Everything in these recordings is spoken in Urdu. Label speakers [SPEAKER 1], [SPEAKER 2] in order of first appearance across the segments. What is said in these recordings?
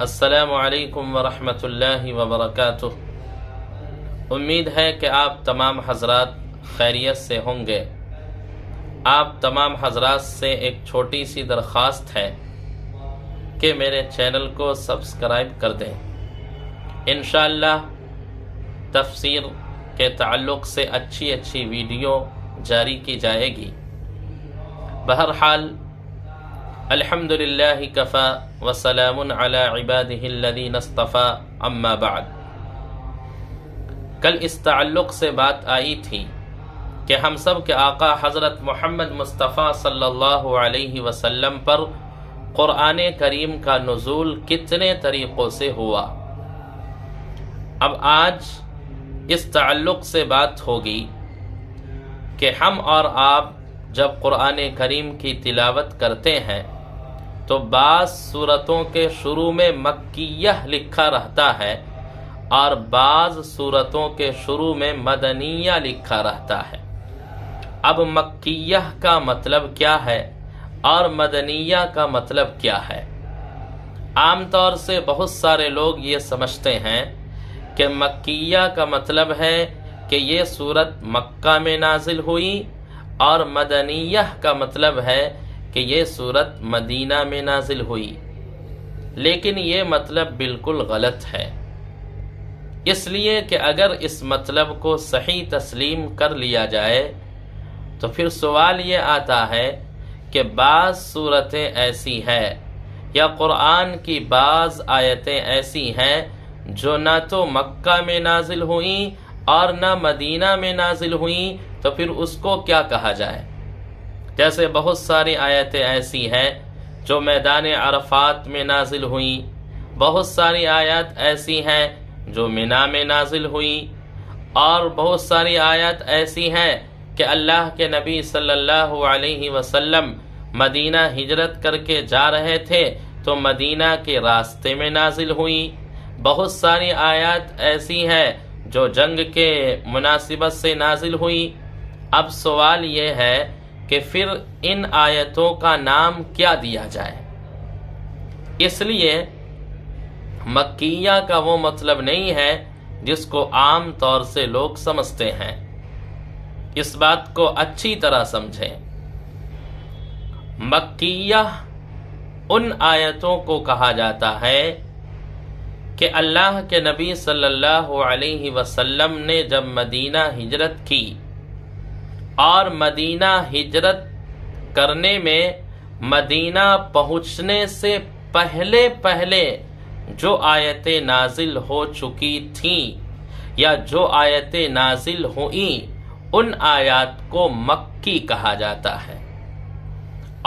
[SPEAKER 1] السلام علیکم ورحمۃ اللہ وبرکاتہ۔ امید ہے کہ آپ تمام حضرات خیریت سے ہوں گے۔ آپ تمام حضرات سے ایک چھوٹی سی درخواست ہے کہ میرے چینل کو سبسکرائب کر دیں۔ انشاءاللہ تفسیر کے تعلق سے اچھی ویڈیو جاری کی جائے گی۔ بہرحال الحمدللہ کفا وسلام علی عبادہ الذین اصطفی اما بعد۔ کل اس تعلق سے بات آئی تھی کہ ہم سب کے آقا حضرت محمد مصطفیٰ صلی اللہ علیہ وسلم پر قرآن کریم کا نزول کتنے طریقوں سے ہوا۔ اب آج اس تعلق سے بات ہوگی کہ ہم اور آپ جب قرآن کریم کی تلاوت کرتے ہیں تو بعض سورتوں کے شروع میں مکیہ لکھا رہتا ہے اور بعض سورتوں کے شروع میں مدنیہ لکھا رہتا ہے۔ اب مکیہ کا مطلب کیا ہے اور مدنیہ کا مطلب کیا ہے؟ عام طور سے بہت سارے لوگ یہ سمجھتے ہیں کہ مکیہ کا مطلب ہے کہ یہ سورت مکہ میں نازل ہوئی، اور مدنیہ کا مطلب ہے کہ یہ سورت مدینہ میں نازل ہوئی، لیکن یہ مطلب بالکل غلط ہے۔ اس لیے کہ اگر اس مطلب کو صحیح تسلیم کر لیا جائے تو پھر سوال یہ آتا ہے کہ بعض صورتیں ایسی ہیں یا قرآن کی بعض آیتیں ایسی ہیں جو نہ تو مکہ میں نازل ہوئیں اور نہ مدینہ میں نازل ہوئیں، تو پھر اس کو کیا کہا جائے؟ جیسے بہت ساری آیتیں ایسی ہیں جو میدان عرفات میں نازل ہوئیں، بہت ساری آیات ایسی ہیں جو منا میں نازل ہوئیں، اور بہت ساری آیات ایسی ہیں کہ اللہ کے نبی صلی اللہ علیہ وسلم مدینہ ہجرت کر کے جا رہے تھے تو مدینہ کے راستے میں نازل ہوئیں۔ بہت ساری آیات ایسی ہیں جو جنگ کے مناسبت سے نازل ہوئی۔ اب سوال یہ ہے کہ پھر ان آیتوں کا نام کیا دیا جائے؟ اس لیے مکیہ کا وہ مطلب نہیں ہے جس کو عام طور سے لوگ سمجھتے ہیں۔ اس بات کو اچھی طرح سمجھیں۔ مکیہ ان آیتوں کو کہا جاتا ہے کہ اللہ کے نبی صلی اللہ علیہ وسلم نے جب مدینہ ہجرت کی اور مدینہ ہجرت کرنے میں مدینہ پہنچنے سے پہلے جو آیتیں نازل ہو چکی تھیں یا جو آیتیں نازل ہوئیں، ان آیات کو مکی کہا جاتا ہے،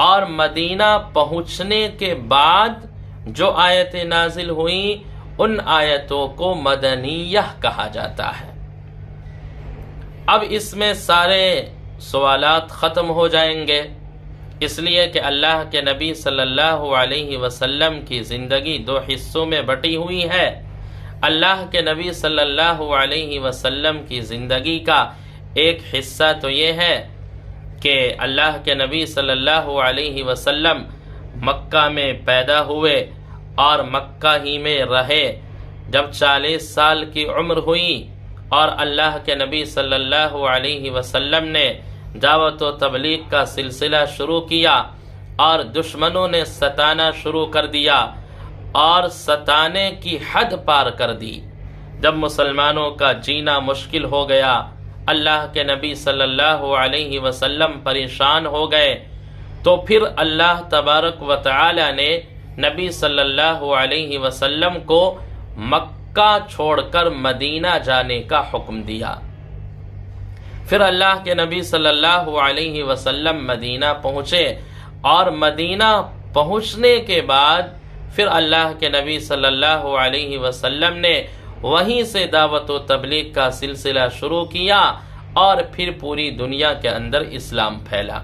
[SPEAKER 1] اور مدینہ پہنچنے کے بعد جو آیتیں نازل ہوئیں ان آیتوں کو مدنیہ کہا جاتا ہے۔ اب اس میں سارے سوالات ختم ہو جائیں گے، اس لیے کہ اللہ کے نبی صلی اللہ علیہ وسلم کی زندگی دو حصوں میں بٹی ہوئی ہے۔ اللہ کے نبی صلی اللہ علیہ وسلم کی زندگی کا ایک حصہ تو یہ ہے کہ اللہ کے نبی صلی اللہ علیہ وسلم مکہ میں پیدا ہوئے اور مکہ ہی میں رہے۔ جب 40 سال کی عمر ہوئی اور اللہ کے نبی صلی اللہ علیہ وسلم نے دعوت و تبلیغ کا سلسلہ شروع کیا اور دشمنوں نے ستانا شروع کر دیا اور ستانے کی حد پار کر دی۔ جب مسلمانوں کا جینا مشکل ہو گیا، اللہ کے نبی صلی اللہ علیہ وسلم پریشان ہو گئے، تو پھر اللہ تبارک و تعالی نے نبی صلی اللہ علیہ وسلم کو مکہ چھوڑ کر مدینہ جانے کا حکم دیا۔ پھر اللہ کے نبی صلی اللہ علیہ وسلم مدینہ پہنچے، اور مدینہ پہنچنے کے بعد پھر اللہ کے نبی صلی اللہ علیہ وسلم نے وہیں سے دعوت و تبلیغ کا سلسلہ شروع کیا، اور پھر پوری دنیا کے اندر اسلام پھیلا۔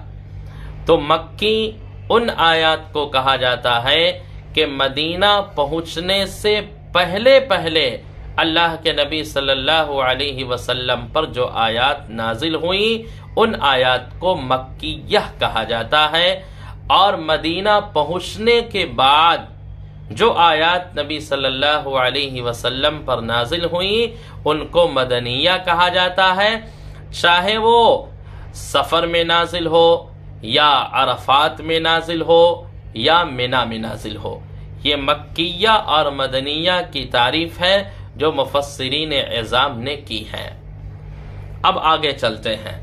[SPEAKER 1] تو مکی ان آیات کو کہا جاتا ہے کہ مدینہ پہنچنے سے پہلے اللہ کے نبی صلی اللہ علیہ وسلم پر جو آیات نازل ہوئیں ان آیات کو مکیہ کہا جاتا ہے، اور مدینہ پہنچنے کے بعد جو آیات نبی صلی اللہ علیہ وسلم پر نازل ہوئیں ان کو مدنیہ کہا جاتا ہے، چاہے وہ سفر میں نازل ہو یا عرفات میں نازل ہو یا منی میں نازل ہو۔ یہ مکیہ اور مدنیہ کی تعریف ہے جو مفسرین اعظام نے کی ہے۔ اب آگے چلتے ہیں۔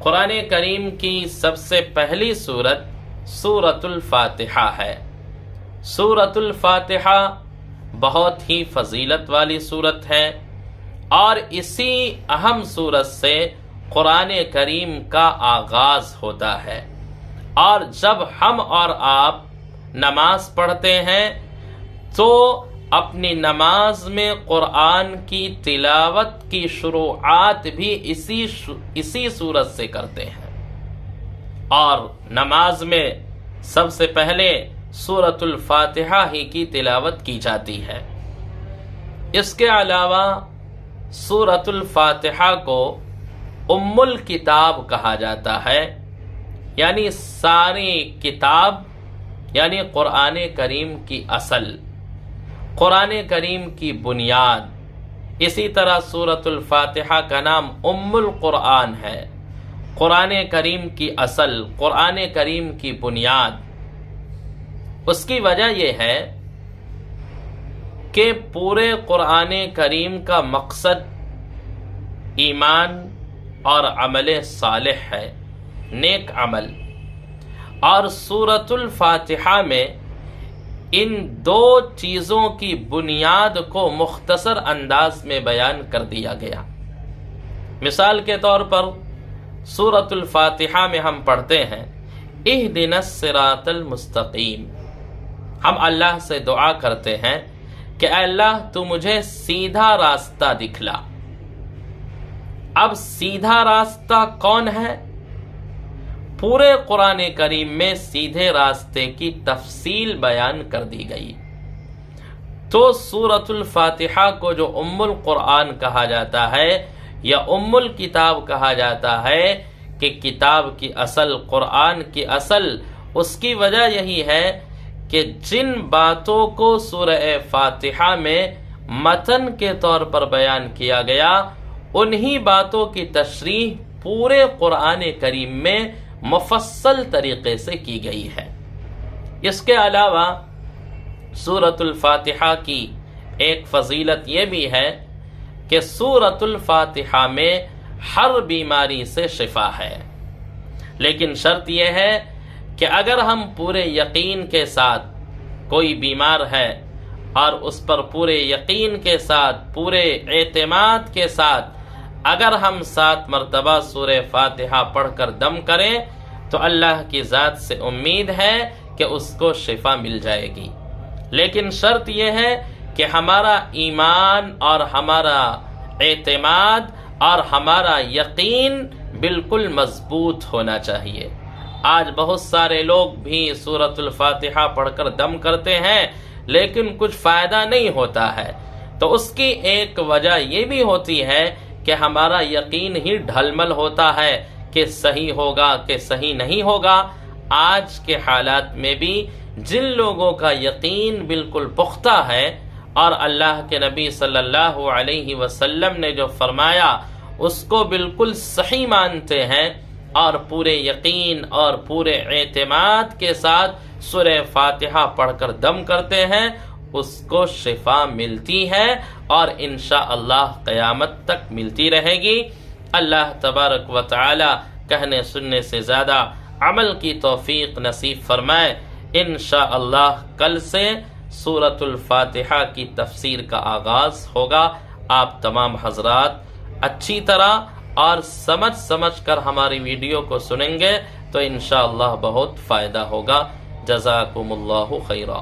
[SPEAKER 1] قرآن کریم کی سب سے پہلی سورت سورۃ الفاتحہ ہے۔ سورۃ الفاتحہ بہت ہی فضیلت والی سورت ہے، اور اسی اہم سورت سے قرآن کریم کا آغاز ہوتا ہے۔ اور جب ہم اور آپ نماز پڑھتے ہیں تو اپنی نماز میں قرآن کی تلاوت کی شروعات بھی اسی سورت سے کرتے ہیں، اور نماز میں سب سے پہلے سورۃ الفاتحہ ہی کی تلاوت کی جاتی ہے۔ اس کے علاوہ سورۃ الفاتحہ کو ام الکتاب کہا جاتا ہے، یعنی ساری کتاب، یعنی قرآن کریم کی اصل، قرآن کریم کی بنیاد۔ اسی طرح سورۃ الفاتحہ کا نام ام القرآن ہے، قرآن کریم کی اصل، قرآن کریم کی بنیاد۔ اس کی وجہ یہ ہے کہ پورے قرآن کریم کا مقصد ایمان اور عمل صالح ہے، نیک عمل، اور سورۃ الفاتحہ میں ان دو چیزوں کی بنیاد کو مختصر انداز میں بیان کر دیا گیا۔ مثال کے طور پر سورۃ الفاتحہ میں ہم پڑھتے ہیں اہدنا الصراط المستقیم۔ ہم اللہ سے دعا کرتے ہیں کہ اے اللہ تو مجھے سیدھا راستہ دکھلا۔ اب سیدھا راستہ کون ہے؟ پورے قرآن کریم میں سیدھے راستے کی تفصیل بیان کر دی گئی۔ تو سورۃ الفاتحہ کو جو ام القرآن کہا جاتا ہے یا ام الکتاب کہا جاتا ہے کہ کتاب کی اصل، قرآن کی اصل، اس کی وجہ یہی ہے کہ جن باتوں کو سورہ فاتحہ میں متن کے طور پر بیان کیا گیا انہی باتوں کی تشریح پورے قرآن کریم میں مفصل طریقے سے کی گئی ہے۔ اس کے علاوہ سورۃ الفاتحہ کی ایک فضیلت یہ بھی ہے کہ سورۃ الفاتحہ میں ہر بیماری سے شفا ہے، لیکن شرط یہ ہے کہ اگر ہم پورے یقین کے ساتھ، کوئی بیمار ہے اور اس پر پورے یقین کے ساتھ، پورے اعتماد کے ساتھ اگر ہم 7 مرتبہ سورہ فاتحہ پڑھ کر دم کریں تو اللہ کی ذات سے امید ہے کہ اس کو شفا مل جائے گی، لیکن شرط یہ ہے کہ ہمارا ایمان اور ہمارا اعتماد اور ہمارا یقین بالکل مضبوط ہونا چاہیے۔ آج بہت سارے لوگ بھی سورۃ الفاتحہ پڑھ کر دم کرتے ہیں لیکن کچھ فائدہ نہیں ہوتا ہے، تو اس کی ایک وجہ یہ بھی ہوتی ہے کہ ہمارا یقین ہی ڈھلمل ہوتا ہے کہ صحیح ہوگا کہ صحیح نہیں ہوگا۔ آج کے حالات میں بھی جن لوگوں کا یقین بالکل پختہ ہے اور اللہ کے نبی صلی اللہ علیہ وسلم نے جو فرمایا اس کو بالکل صحیح مانتے ہیں اور پورے یقین اور پورے اعتماد کے ساتھ سورہ فاتحہ پڑھ کر دم کرتے ہیں، اس کو شفا ملتی ہے اور انشاءاللہ قیامت تک ملتی رہے گی۔ اللہ تبارک و تعالی کہنے سننے سے زیادہ عمل کی توفیق نصیب فرمائے۔ انشاءاللہ کل سے سورۃ الفاتحہ کی تفسیر کا آغاز ہوگا۔ آپ تمام حضرات اچھی طرح اور سمجھ کر ہماری ویڈیو کو سنیں گے تو انشاءاللہ بہت فائدہ ہوگا۔ جزاکم اللہ خیرا۔